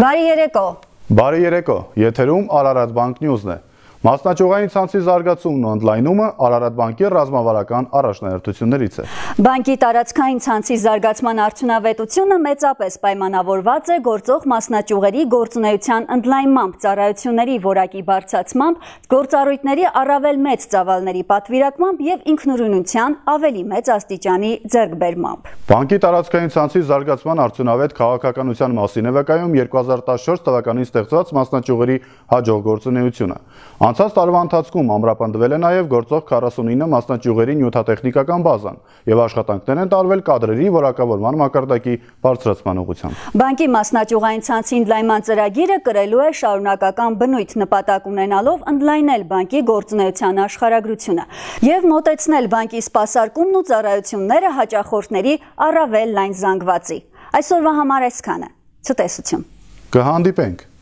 Բարի երեկո։ Բարի երեկո, եթերում Արարատ բանկ նյուզն է։ Մասնաճյուղային ցանցի զարգացումն ու ընդլայնումը Արարատ բանկի ռազմավարական առաջնահերթություններից է։ Բանկի տարածքային ցանցի զարգացման արդյունավետությունը մեծապես պայմանավորված է գործող մասնաճյուղերի գործունեության ընդլայնմամբ, ծառայությունների որակի բարձրացմամբ, գործառույթների առավել մեծ ծավալների պատվիրակմամբ եւ ինքնուրույնության ավելի մեծ աստիճանի ձեռքբերմամբ։ Բանկի տարածքային ցանցի զարգացման արդյունավետ քաղաքականության մասին է վկայում 2014 թվականին ստեղծված մասնաճյուղերի հաջող գործունեությունը։ Անցած տարվա ընթացքում ամրապնդվել է նաև գործող 49 մասնաճյուղերի նյութատեխնիկական բազան եւ աշխատանքներ են տարվել կադրերի որակավորման մակարդակի բարձրացման ուղղությամբ։ Բանկի մասնաճյուղային ցանցի ընդլայնման ծրագիրը կրելու է շարունակական բնույթ, նպատակ ունենալով ընդլայնել բանկի գործունեության աշխարհագրությունը եւ մոտեցնել բանկի սպասարկումն ու ծառայությունները հաճախորդների առավել լայն զանգվածի։ Այսօրվա համար այսքանը։ Ցտեսություն։ Կհանդիպենք։